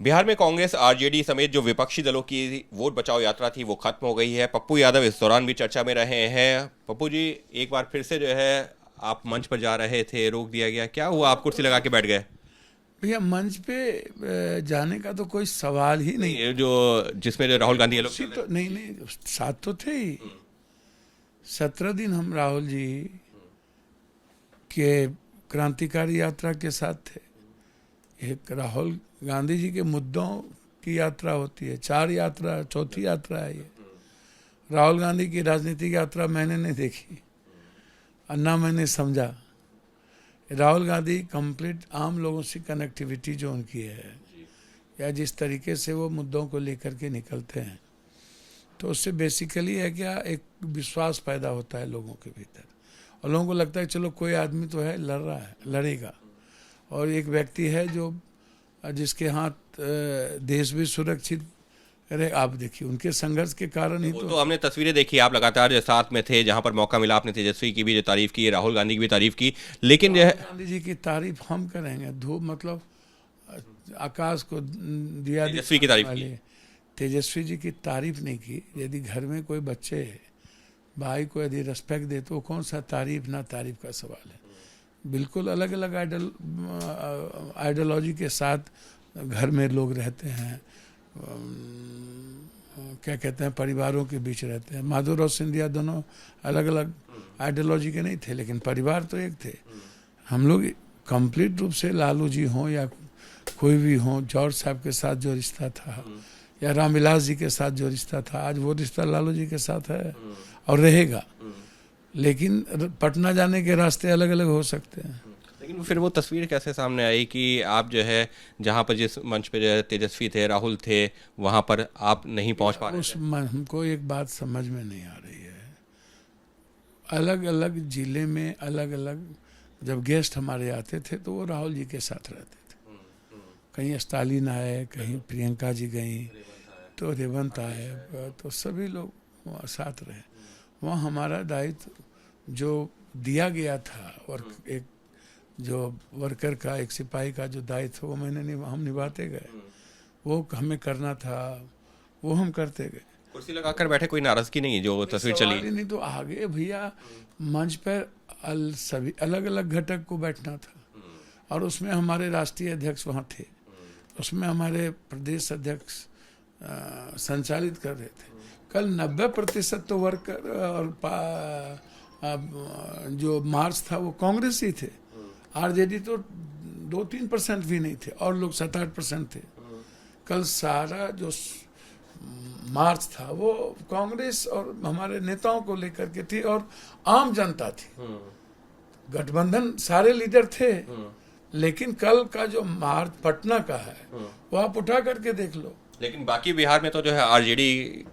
बिहार में कांग्रेस आरजेडी समेत जो विपक्षी दलों की वोट बचाओ यात्रा थी वो खत्म हो गई है। पप्पू यादव इस दौरान भी चर्चा में रहे हैं। पप्पू जी, एक बार फिर से जो है आप मंच पर जा रहे थे, रोक दिया गया, क्या हुआ? आप कुर्सी लगा के बैठ गए? भैया मंच पे जाने का तो कोई सवाल ही नहीं। ये जो जिसमें जो राहुल गांधी ये लोग कुर्सी तो नहीं, साथ तो थे ही। 17 दिन हम राहुल जी के क्रांतिकारी यात्रा के साथ थे। एक राहुल गांधी जी के मुद्दों की यात्रा होती है, 4 यात्रा, चौथी यात्रा है ये। राहुल गांधी की राजनीतिक यात्रा मैंने नहीं देखी और ना मैंने समझा। राहुल गांधी कंप्लीट आम लोगों से कनेक्टिविटी जो उनकी है, या जिस तरीके से वो मुद्दों को लेकर के निकलते हैं, तो उससे बेसिकली है क्या, एक विश्वास पैदा होता है लोगों के भीतर, और लोगों को लगता है चलो कोई आदमी तो है, लड़ रहा है, लड़ेगा, और एक व्यक्ति है जो जिसके हाथ देश भी सुरक्षित रहे। आप देखिए उनके संघर्ष के कारण ही तो हमने तस्वीरें देखी, आप लगातार जो साथ में थे, जहां पर मौका मिला आपने तेजस्वी की भी जो तारीफ की, राहुल गांधी की भी तारीफ की, लेकिन जो है गांधी जी की तारीफ हम करेंगे, धूप मतलब आकाश को दिया, तेजस्वी की तारीफ की, तेजस्वी जी की तारीफ नहीं की। यदि घर में कोई बच्चे भाई को यदि रेस्पेक्ट दे तो कौन सा तारीफ ना तारीफ का सवाल है। बिल्कुल अलग अलग आइडियोलॉजी के साथ घर में लोग रहते हैं, क्या कहते हैं, परिवारों के बीच रहते हैं। माधुर और सिंधिया दोनों अलग अलग आइडियोलॉजी के नहीं थे, लेकिन परिवार तो एक थे। हम लोग कंप्लीट रूप से लालू जी हों या कोई भी हो, जॉर्ज साहब के साथ जो रिश्ता था या रामविलास जी के साथ जो रिश्ता था, आज वो रिश्ता लालू जी के साथ है और रहेगा। लेकिन पटना जाने के रास्ते अलग अलग हो सकते हैं। लेकिन फिर वो तस्वीर कैसे सामने आई कि आप जो है जहां पर जिस मंच पे जो है तेजस्वी थे, राहुल थे, वहां पर आप नहीं पहुंच पा रहे थे? हमको एक बात समझ में नहीं आ रही है। अलग अलग जिले में अलग अलग जब गेस्ट हमारे आते थे तो वो राहुल जी के साथ रहते थे। कहीं स्टालिन आए, कहीं प्रियंका जी गई, तो रेवंत आए, तो सभी लोग वहाँ साथ रहे। वहाँ हमारा दायित्व जो दिया गया था, और एक जो वर्कर का, एक सिपाही का जो दायित्व, वो हम निभाते गए। वो हमें करना था, वो हम करते गए। कुर्सी लगाकर बैठे, कोई नाराजगी नहीं जो तस्वीर चली? नहीं तो आगे भैया मंच पर सभी अलग अलग घटक को बैठना था, और उसमें हमारे राष्ट्रीय अध्यक्ष वहाँ थे, उसमें हमारे प्रदेश अध्यक्ष संचालित कर रहे थे। कल 90% तो वर्कर और जो मार्च था वो कांग्रेस ही थे। आरजेडी तो 2-3% भी नहीं थे, और लोग 7-8% थे। कल सारा जो मार्च था वो कांग्रेस और हमारे नेताओं को लेकर के थी, और आम जनता थी। गठबंधन सारे लीडर थे, लेकिन कल का जो मार्च पटना का है वो आप उठा करके देख लो। लेकिन बाकी बिहार में तो जो है आरजेडी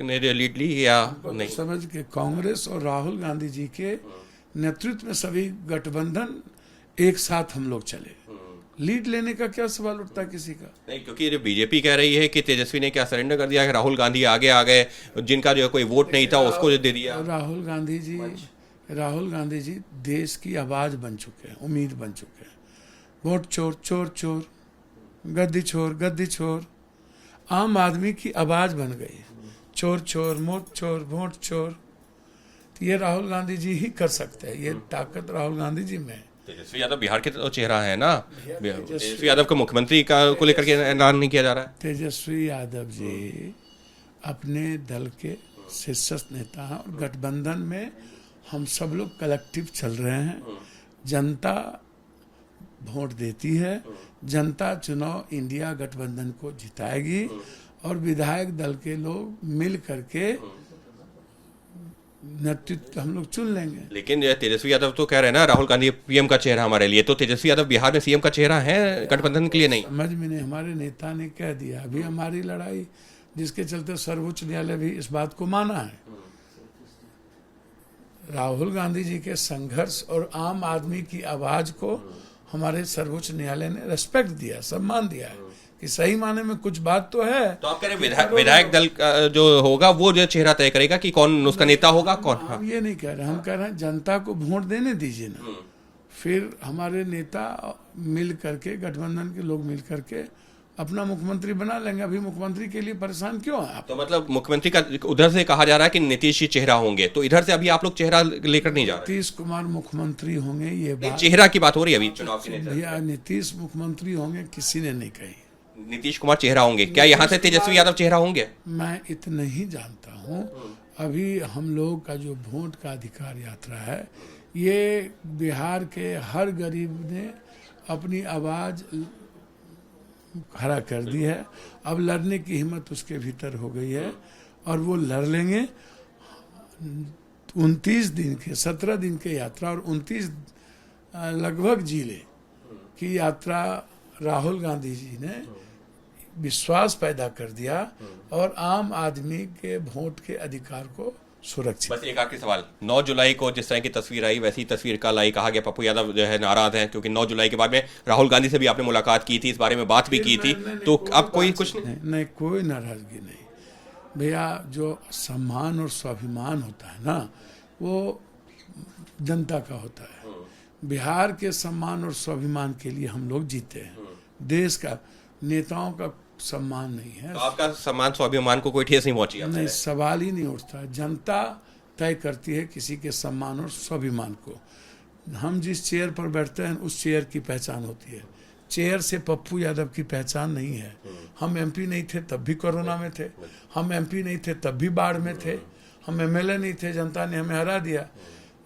ने लीड ली या नहीं? समझ के कांग्रेस और राहुल गांधी जी के नेतृत्व में सभी गठबंधन एक साथ हम लोग चले। लीड लेने का क्या सवाल उठता किसी का? नहीं, क्योंकि ये बीजेपी कह रही है कि तेजस्वी ने क्या सरेंडर कर दिया है, राहुल गांधी आगे आ गए, जिनका जो कोई वोट नहीं था उसको जो दे दिया। राहुल गांधी जी देश की आवाज बन चुके हैं, उम्मीद बन चुके हैं। वोट चोर चोर चोर, गद्दी चोर गद्दी चोर, आम आदमी की आवाज बन गई है। चोर चोर, वोट चोर, वोट चोर, तो ये राहुल गांधी जी ही कर सकते हैं। ये ताकत राहुल गांधी जी में है। तेजस्वी यादव बिहार के तो चेहरा है ना। तेजस्वी यादव को मुख्यमंत्री का को लेकर के ऐलान नहीं किया जा रहा है? तेजस्वी यादव जी अपने दल के शीर्षस्थ नेता हैं, और गठबंधन में हम सब लोग कलेक्टिव चल रहे हैं। जनता वोट देती है, जनता चुनाव इंडिया गठबंधन को जिताएगी, और विधायक दल के लोग मिल करके नेतृत्व हम लोग चुन लेंगे। लेकिन तेजस्वी यादव तो कह रहे हैं ना, राहुल गांधी पीएम का चेहरा हमारे लिए, तो तेजस्वी यादव बिहार में सीएम का चेहरा है गठबंधन के लिए? नहीं समझ में नहीं। हमारे नेता ने कह दिया, अभी हमारी लड़ाई जिसके चलते सर्वोच्च न्यायालय भी इस बात को माना है। राहुल गांधी जी के संघर्ष और आम आदमी की आवाज को हमारे सर्वोच्च न्यायालय ने रेस्पेक्ट दिया, सम्मान दिया है कि सही माने में कुछ बात तो है। तो आप कह रहे हैं विधायक दल जो होगा वो जो चेहरा तय करेगा कि कौन उसका नेता होगा, कौन? हम ये नहीं कह रहे, हम कह रहे हैं जनता को वोट देने दीजिए ना, फिर हमारे नेता मिल करके, गठबंधन के लोग मिल करके अपना मुख्यमंत्री बना लेंगे। अभी मुख्यमंत्री के लिए परेशान क्यों हैं आप? तो मतलब मुख्यमंत्री का उधर से कहा जा रहा है कि नीतीश जी चेहरा होंगे, तो इधर से अभी आप लोग चेहरा लेकर नहीं जा रहे? नीतीश कुमार मुख्यमंत्री होंगे ये बात, चेहरा की बात हो रही है अभी चुनाव के नेता। भैया नीतीश मुख्यमंत्री होंगे किसी ने नहीं कही। नीतीश कुमार चेहरा होंगे, क्या यहाँ से तेजस्वी यादव चेहरा होंगे? मैं इतना ही जानता हूँ, अभी हम लोग का जो वोट का अधिकार यात्रा है, ये बिहार के हर गरीब ने अपनी आवाज़ खड़ा कर दी है। अब लड़ने की हिम्मत उसके भीतर हो गई है और वो लड़ लेंगे। 29 दिन के 17 दिन के यात्रा और 29 लगभग जिले की यात्रा राहुल गांधी जी ने विश्वास पैदा कर दिया और आम आदमी के वोट के अधिकार को सुरक्षित। बस एक आखिरी सवाल, 9 जुलाई को जिस तरह की तस्वीर आई वैसी तस्वीर कल आई, कहा गया पप्पू यादव जो है नाराज हैं क्योंकि 9 जुलाई के बाद में राहुल गांधी से भी आपने मुलाकात की थी, इस बारे में बात भी की थी, तो अब कोई कुछ नहीं, कोई नाराजगी नहीं भैया। जो सम्मान और स्वाभिमान होता है ना, वो जनता का होता है। बिहार के सम्मान और स्वाभिमान के लिए हम लोग जीते हैं, देश का, नेताओं का सम्मान नहीं है। तो आपका सम्मान स्वाभिमान को कोई ठेस नहीं पहुंची आपसे? नहीं, सवाल ही नहीं उठता। जनता तय करती है किसी के सम्मान और स्वाभिमान को। हम जिस चेयर पर बैठते हैं उस चेयर की पहचान होती है। चेयर से पप्पू यादव की पहचान नहीं है। हम एमपी नहीं थे तब भी कोरोना में थे, हम एमपी नहीं थे तब भी बाढ़ में थे, हम एमएलए नहीं थे, जनता ने हमें हरा दिया।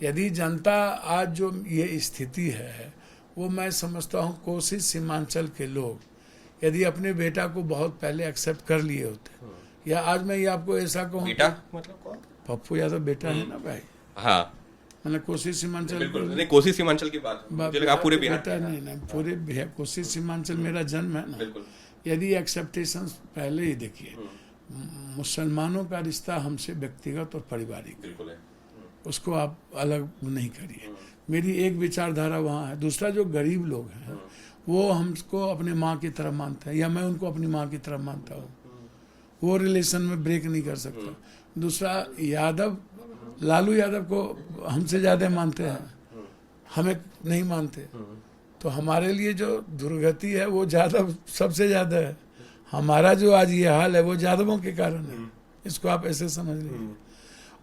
यदि जनता आज जो ये स्थिति है, वो मैं समझता हूँ कोसी सीमांचल के लोग यदि अपने बेटा को बहुत पहले एक्सेप्ट कर लिए होते, या आज मैं ये आपको ऐसा कहूँ, बेटा मतलब कौन? पप्पू यादव बेटा है ना भाई। हाँ, मैंने कोसी सीमांचल, नहीं कोसी सीमांचल की बात मुझे लगा पूरे बिहार बेटा नहीं ना, पूरे बिहार, कोसी सीमांचल मेरा जन्म है ना। बिल्कुल। यदि एक्सेप्टेशन पहले ही देखिए, मुसलमानों का रिश्ता हमसे व्यक्तिगत और पारिवारिक, बिल्कुल है, उसको आप अलग नहीं करिए। मेरी एक विचारधारा वहाँ है। दूसरा, जो गरीब लोग हैं वो हमको अपने माँ की तरह मानते हैं, या मैं उनको अपनी माँ की तरह मानता हूँ, वो रिलेशन में ब्रेक नहीं कर सकता। दूसरा, यादव, लालू यादव को हमसे ज़्यादा मानते हैं, हमें नहीं मानते, तो हमारे लिए जो दुर्गति है वो यादव सबसे ज़्यादा है। हमारा जो आज ये हाल है वो यादवों के कारण है, इसको आप ऐसे समझ लीजिए।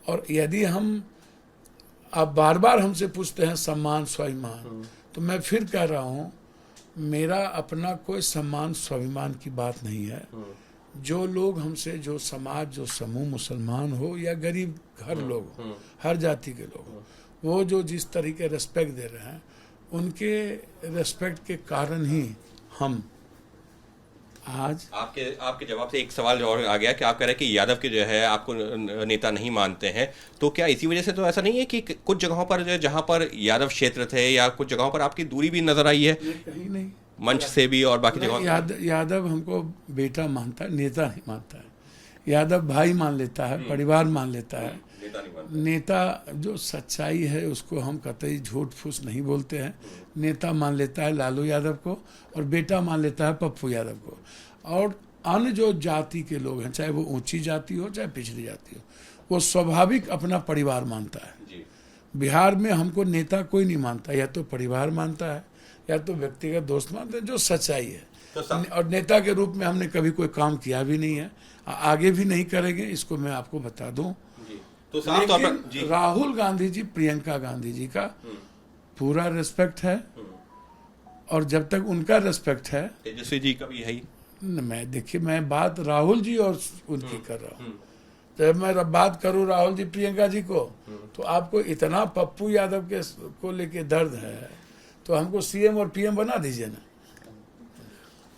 और यदि आप बार बार हमसे पूछते हैं सम्मान स्वाभिमान, तो मैं फिर कह रहा हूँ, मेरा अपना कोई सम्मान स्वाभिमान की बात नहीं है। जो लोग हमसे, जो समाज, जो समूह, मुसलमान हो या गरीब हर लोग, हर जाति के लोग, वो जो जिस तरीके रेस्पेक्ट दे रहे हैं, उनके रेस्पेक्ट के कारण ही हम आज। आपके जवाब से एक सवाल और आ गया कि आप कह रहे हैं कि यादव के जो है आपको नेता नहीं मानते हैं, तो क्या इसी वजह से तो ऐसा नहीं है कि कुछ जगहों पर जहां पर यादव क्षेत्र थे या कुछ जगहों पर आपकी दूरी भी नजर आई है? कहीं नहीं, मंच से भी और बाकी जगहों। यादव हमको बेटा मानता है, नेता नहीं मानता है। यादव भाई मान लेता है, परिवार मान लेता है। नेता जो सच्चाई है उसको हम कतई झूठ फूस नहीं बोलते हैं। नेता मान लेता है लालू यादव को और बेटा मान लेता है पप्पू यादव को। और अन्य जो जाति के लोग हैं, चाहे वो ऊंची जाति हो चाहे पिछड़ी जाति हो, वो स्वाभाविक अपना परिवार मानता है। बिहार में हमको नेता कोई नहीं मानता, या तो परिवार मानता है या तो व्यक्तिगत दोस्त मानते हैं, जो सच्चाई है। और नेता के रूप में हमने कभी कोई काम किया भी नहीं है, आगे भी नहीं करेंगे, इसको मैं आपको बता दूं। तो साफ तौर पर राहुल गांधी जी, प्रियंका गांधी जी का पूरा रिस्पेक्ट है, और जब तक उनका रिस्पेक्ट है, तेजस्वी जी का भी है ही। मैं देखिए, मैं बात राहुल जी और उनकी कर रहा हूँ। जब मैं बात करूँ राहुल जी प्रियंका जी को, तो आपको इतना पप्पू यादव के को लेके दर्द है, तो हमको सीएम और पीएम बना दीजिए ना।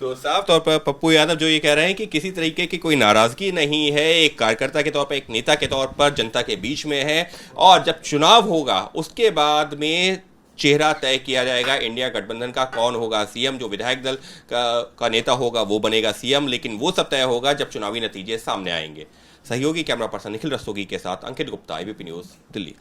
तो साफ तौर पर पप्पू यादव जो ये कह रहे हैं कि किसी तरीके की कोई नाराजगी नहीं है, एक कार्यकर्ता के तौर पर, एक नेता के तौर पर जनता के बीच में है, और जब चुनाव होगा उसके बाद में चेहरा तय किया जाएगा इंडिया गठबंधन का, कौन होगा सीएम। जो विधायक दल का नेता होगा वो बनेगा सीएम, लेकिन वो सब तय होगा जब चुनावी नतीजे सामने आएंगे। सहयोगी कैमरा पर्सन निखिल रस्तोगी के साथ अंकित गुप्ता, ABP न्यूज़, दिल्ली।